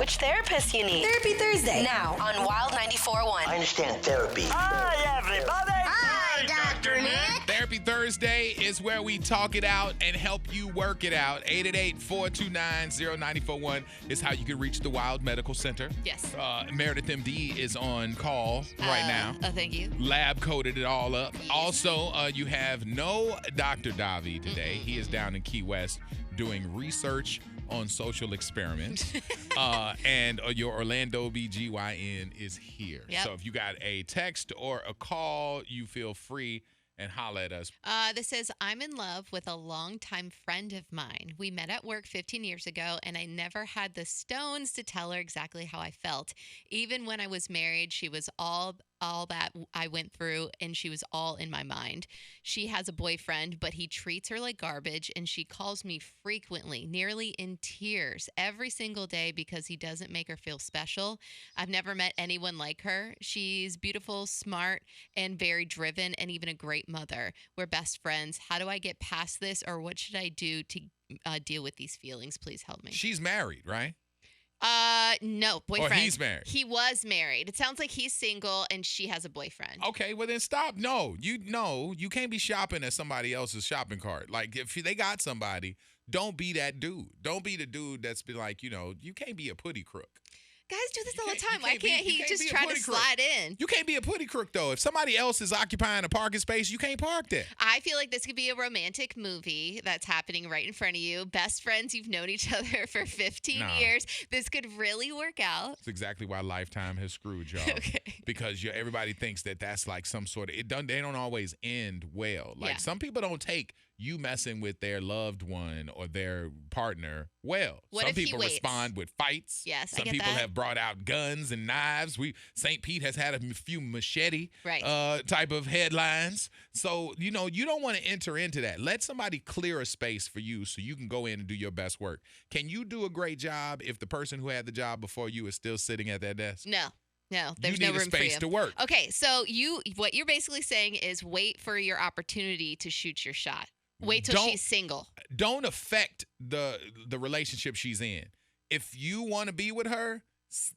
which therapist you need. Therapy Thursday. Now on Wild 94.1. I understand therapy. Hi, everybody. Hi, Dr. Nick. Therapy Thursday is where we talk it out and help you work it out. 888-429-0941 is how you can reach the Wild Medical Center. Yes. Meredith MD is on call right now. Oh, thank you. Lab coded it all up. Also, you have no Dr. Davi today. He is down in Key West doing research on social experiments. And your Orlando BGYN is here. Yep. So if you got a text or a call, you feel free and holla at us. This says, I'm in love with a longtime friend of mine. We met at work 15 years ago, and I never had the stones to tell her exactly how I felt. Even when I was married, she was all that I went through, and she was all in my mind. She has a boyfriend, but he treats her like garbage, and she calls me frequently, nearly in tears, every single day because he doesn't make her feel special. I've never met anyone like her. She's beautiful, smart, and very driven, and even a great mother. We're best friends. How do I get past this, or what should I do to deal with these feelings? Please help me. She's married, right? No, boyfriend. Or he's married. He was married. It sounds like he's single and she has a boyfriend. Okay, well then stop. No, you can't be shopping at somebody else's shopping cart. Like if they got somebody, don't be that dude. Don't be the dude that's been like, you can't be a putty crook. Guys do this all the time. You Why can't he can't just be a try to putty crook. slide in? You can't be a putty crook though. If somebody else is occupying a parking space, you can't park there. I feel like this could be a romantic movie that's happening right in front of you. Best friends, you've known each other for 15 years. This could really work out. That's exactly why Lifetime has screwed y'all. Okay. Because everybody thinks that that's like some sort of they don't always end well. Like some people don't take you messing with their loved one or their partner well. What Some if he people waits? Respond with fights. Yes, I Some get people that. have brought out guns and knives. St. Pete has had a few machete type of headlines. So, you don't want to enter into that. Let somebody clear a space for you so you can go in and do your best work. Can you do a great job if the person who had the job before you is still sitting at that desk? No, there's you no need room a space for to you. work. Okay, so what you're basically saying is wait for your opportunity to shoot your shot. Wait till she's single. Don't affect the relationship she's in. If you want to be with her,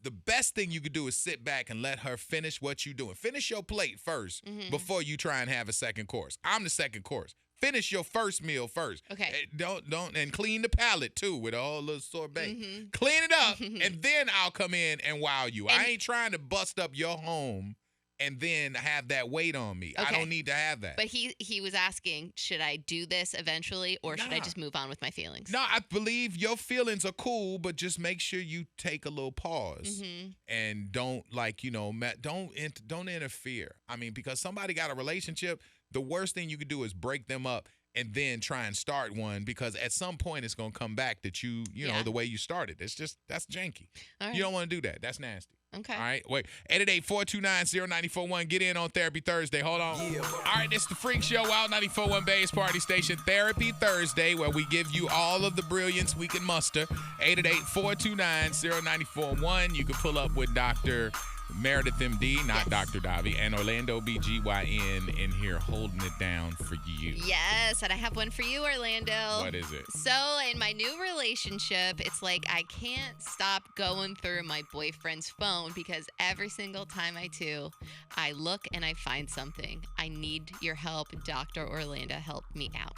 the best thing you could do is sit back and let her finish what you're doing. Finish your plate first before you try and have a second course. I'm the second course. Finish your first meal first. Okay. Don't and clean the palate too with all the sorbet. Clean it up and then I'll come in and wow you. I ain't trying to bust up your home and then have that weight on me. Okay. I don't need to have that. But he was asking, should I do this eventually or should I just move on with my feelings? No, I believe your feelings are cool, but just make sure you take a little pause and don't don't interfere. I mean, because somebody got a relationship, the worst thing you could do is break them up and then try and start one because at some point it's going to come back that you know, the way you started. That's janky. Right. You don't want to do that. That's nasty. Okay. All right. Wait. 888-429-0941. Get in on Therapy Thursday. Hold on. Yeah. All right. This is the Freak Show, Wild 94.1 Bay's Party Station. Therapy Thursday, where we give you all of the brilliance we can muster. 888-429-0941. You can pull up with Dr. Meredith MD, not Dr. Davi, and Orlando BGYN in here holding it down for you. Yes, and I have one for you, Orlando. What is it? So in my new relationship, it's like I can't stop going through my boyfriend's phone because every single time I do, I look and I find something. I need your help, Dr. Orlando. Help me out.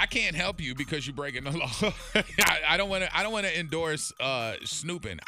I can't help you because you're breaking the law. I don't want to endorse snooping.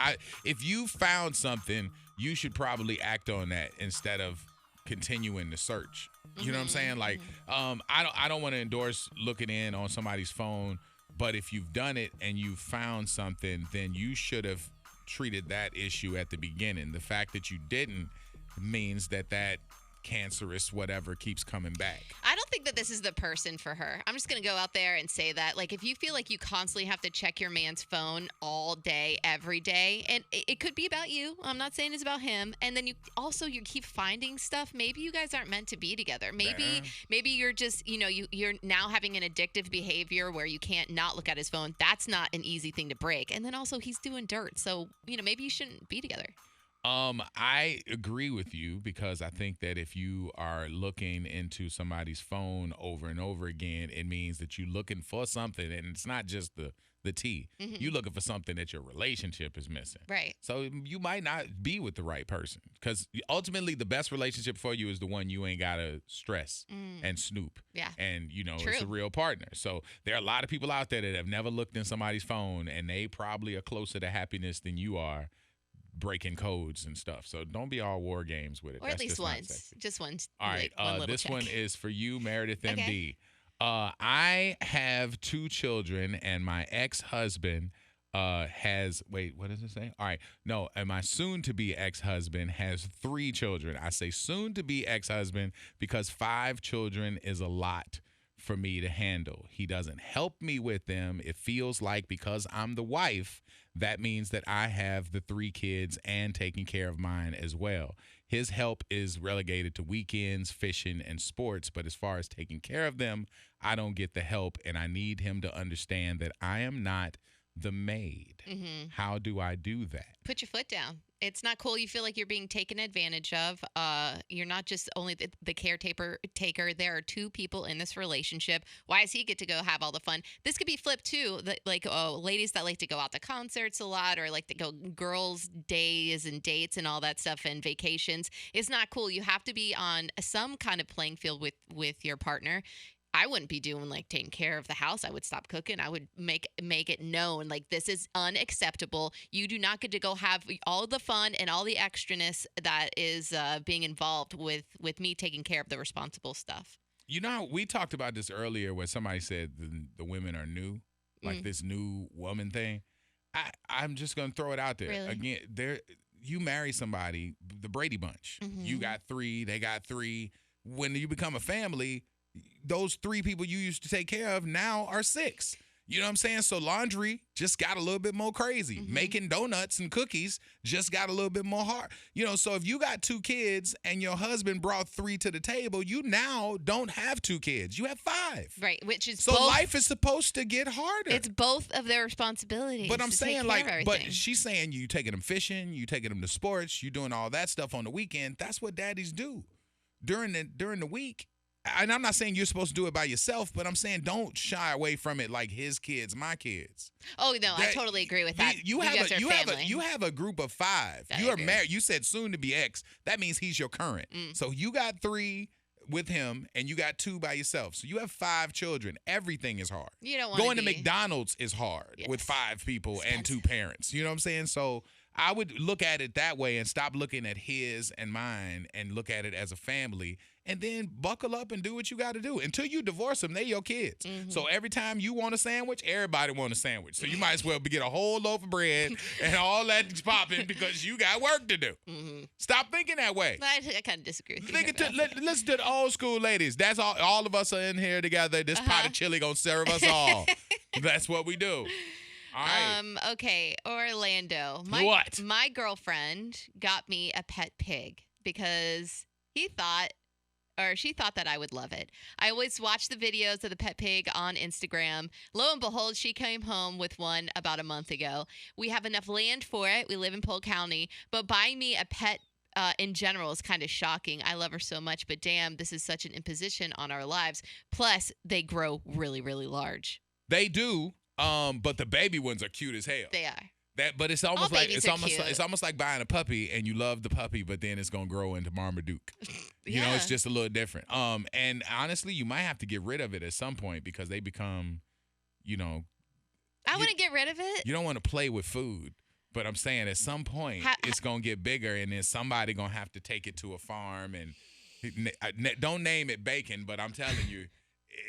If you found something, you should probably act on that instead of continuing the search. You know what I'm saying? Like, I don't want to endorse looking in on somebody's phone, but if you've done it and you found something, then you should have treated that issue at the beginning. The fact that you didn't means that cancerous whatever keeps coming back. I don't think that this is the person for her. I'm just going to go out there and say that. Like, if you feel like you constantly have to check your man's phone all day, every day, and it could be about you. I'm not saying it's about him. And then you keep finding stuff. Maybe you guys aren't meant to be together. Maybe you're just, you're now having an addictive behavior where you can't not look at his phone. That's not an easy thing to break. And then also he's doing dirt. So, maybe you shouldn't be together. I agree with you because I think that if you are looking into somebody's phone over and over again, it means that you're looking for something, and it's not just the the tea. You looking for something that your relationship is missing. Right. So you might not be with the right person because ultimately the best relationship for you is the one you ain't got to stress and snoop. Yeah. And, True. it's a real partner. So there are a lot of people out there that have never looked in somebody's phone, and they probably are closer to happiness than you are breaking codes and stuff. So don't be all war games with it. Or That's at least just not once. sexy. Just once. All right. One little This check. one is for you, Meredith MD. Okay. I have 2 children, and my ex-husband has, wait, what does it say? All right. No, and my soon-to-be ex-husband has 3 children. I say soon-to-be ex-husband because 5 children is a lot for me to handle. He doesn't help me with them. It feels like because I'm the wife, that means that I have the 3 kids and taking care of mine as well. His help is relegated to weekends, fishing, and sports. But as far as taking care of them, I don't get the help, and I need him to understand that I am not the maid. How do I do that? Put your foot down. It's not cool. You feel like you're being taken advantage of. You're not just only the caretaker. There are 2 people in this relationship. Why does he get to go have all the fun? This could be flipped too. Like ladies that like to go out to concerts a lot, or like to go girls' days and dates and all that stuff and vacations. It's not cool. You have to be on some kind of playing field with your partner. I wouldn't be doing like taking care of the house. I would stop cooking. I would make it known like this is unacceptable. You do not get to go have all the fun and all the extraness that is being involved with me taking care of the responsible stuff. You know, we talked about this earlier where somebody said the women are new, like this new woman thing. I'm just going to throw it out there. Really? Again, you marry somebody, the Brady Bunch. You got 3, they got 3. When you become a family, those 3 people you used to take care of now are 6. You know what I'm saying? So laundry just got a little bit more crazy. Making donuts and cookies just got a little bit more hard. You know, so if you got 2 kids and your husband brought 3 to the table, you now don't have 2 kids. You have 5. Right, which is so both, life is supposed to get harder. It's both of their responsibilities. But I'm to saying take care of but everything. she's saying you taking them fishing, you taking them to sports, you doing all that stuff on the weekend. That's what daddies do during the week. And I'm not saying you're supposed to do it by yourself, but I'm saying don't shy away from it like his kids, my kids. Oh no, I totally agree with that. You guys are family. you have a group of 5. I You are agree. married. You said soon to be ex. That means he's your current. So you got 3 with him and you got 2 by yourself. So you have 5 children. Everything is hard. You don't want going to to McDonald's is hard with 5 people and 2 parents. You know what I'm saying? So I would look at it that way and stop looking at his and mine and look at it as a family. And then buckle up and do what you got to do. Until you divorce them, they're your kids. So every time you want a sandwich, everybody want a sandwich. So you might as well get a whole loaf of bread and all that popping because you got work to do. Stop thinking that way. I kind of disagree with you. Listen to the old school ladies. That's all of us are in here together. This pot of chili gonna serve us all. That's what we do. All right. Okay, Orlando. What? My girlfriend got me a pet pig because she thought that I would love it. I always watch the videos of the pet pig on Instagram. Lo and behold, she came home with one about a month ago. We have enough land for it. We live in Polk County, but buying me a pet in general is kind of shocking. I love her so much, but damn, this is such an imposition on our lives. Plus, they grow really, really large. They do. But the baby ones are cute as hell. They are. But it's almost All like babies are cute. it's almost like buying a puppy and you love the puppy, but then it's gonna grow into Marmaduke. You know, Yeah. it's just a little different. And honestly, you might have to get rid of it at some point because they become, I wouldn't get rid of it. you don't want to play with food. But I'm saying at some point it's gonna get bigger, and then somebody gonna have to take it to a farm and don't name it bacon, but I'm telling you.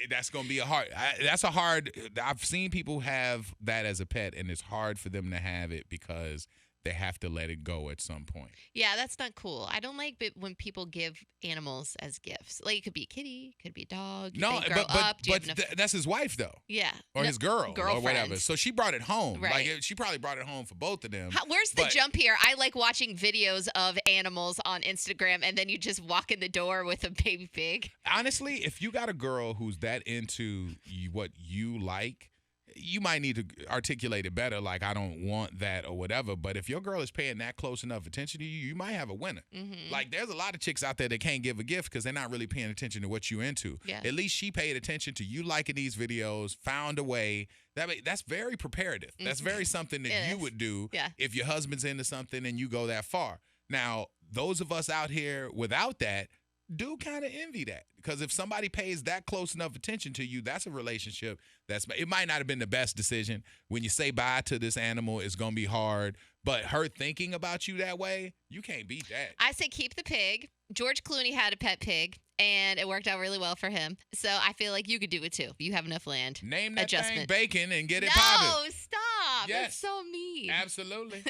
That's going to be I've seen people have that as a pet, and it's hard for them to have it because they have to let it go at some point. Yeah, that's not cool. I don't like when people give animals as gifts. Like it could be a kitty, could be a dog. No, they grow up. Do you have enough- that's his wife though. Yeah. Or his girl or whatever. Girlfriend. So she brought it home. Right. Like she probably brought it home for both of them. Where's the jump here? I like watching videos of animals on Instagram, and then you just walk in the door with a baby pig. Honestly, if you got a girl who's that into what you like, you might need to articulate it better, like I don't want that or whatever. But if your girl is paying that close enough attention to you, you might have a winner. Mm-hmm. Like there's a lot of chicks out there that can't give a gift because they're not really paying attention to what you into. Yeah. At least she paid attention to you liking these videos, found a way. That's very preparative. That's very something that you would do if your husband's into something and you go that far. Now, those of us out here without that do kind of envy that, because if somebody pays that close enough attention to you, that's a relationship it might not have been the best decision. When you say bye to this animal, it's going to be hard, but her thinking about you that way, you can't beat that. I say keep the pig. George Clooney had a pet pig, and it worked out really well for him. So I feel like you could do it too. You have enough land. Name that thing Bacon and get it No, popping. stop. Yes. That's so mean. Absolutely.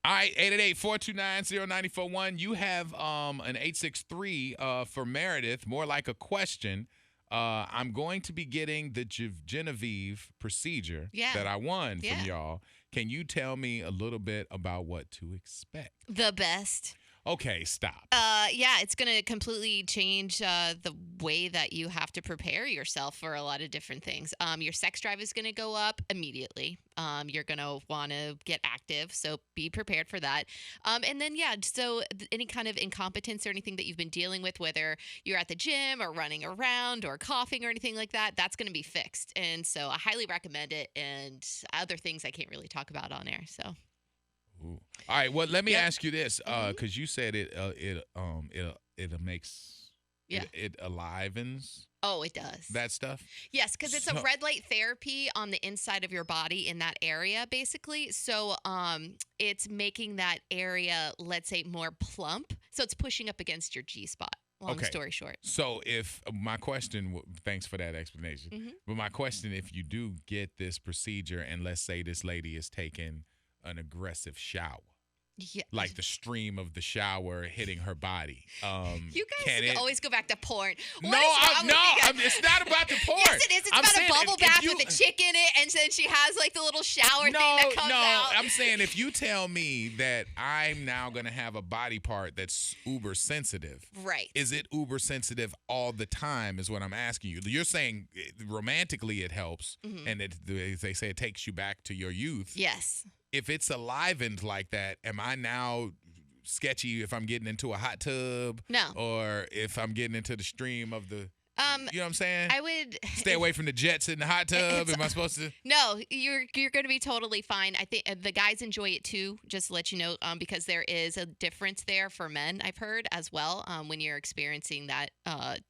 All right, 888-429-0941. You have an 863 for Meredith, more like a question. I'm going to be getting the Genevieve procedure that I won from y'all. Can you tell me a little bit about what to expect? The best. Okay, stop. It's going to completely change the way that you have to prepare yourself for a lot of different things. Your sex drive is going to go up immediately. You're going to want to get active, so be prepared for that. And then, so any kind of incompetence or anything that you've been dealing with, whether you're at the gym or running around or coughing or anything like that, that's going to be fixed. And so I highly recommend it, and other things I can't really talk about on air, so. Ooh. All right. Well, let me ask you this, because you said it makes it alivens. Oh, it does. That stuff. Yes, because it's a red light therapy on the inside of your body in that area, basically. So, it's making that area, let's say, more plump. So it's pushing up against your G spot. Long story short. So if my question, thanks for that explanation. But my question, if you do get this procedure, and let's say this lady is taking an aggressive shower, like the stream of the shower hitting her body. You guys always go back to porn. It's not about the porn. Yes, it is. It's about a bubble bath with a chick in it, and then she has like the little shower thing that comes out. I'm saying if you tell me that I'm now going to have a body part that's uber sensitive, right? Is it uber sensitive all the time? Is what I'm asking you. You're saying romantically it helps, and they say it takes you back to your youth. Yes. If it's alivened like that, am I now sketchy if I'm getting into a hot tub? No. Or if I'm getting into the stream of the, you know what I'm saying? I would stay away from the jets in the hot tub. Am I supposed to? No, you're going to be totally fine. I think the guys enjoy it too, just to let you know, because there is a difference there for men, I've heard, as well, when you're experiencing that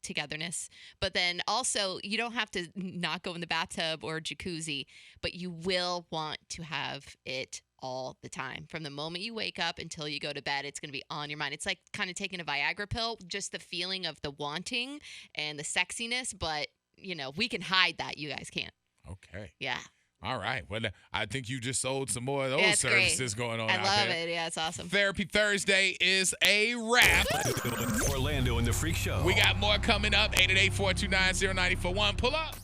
togetherness. But then also, you don't have to not go in the bathtub or jacuzzi, but you will want to have it all the time. From the moment you wake up until you go to bed, it's going to be on your mind. It's like kind of taking a Viagra pill, just the feeling of the wanting and the sexiness, but, we can hide that. You guys can't. Okay. Yeah. All right. Well, I think you just sold some more of those services going on out there. I love it. Yeah, it's awesome. Therapy Thursday is a wrap. Orlando and the Freak Show. We got more coming up. 888-429-0941. Pull up.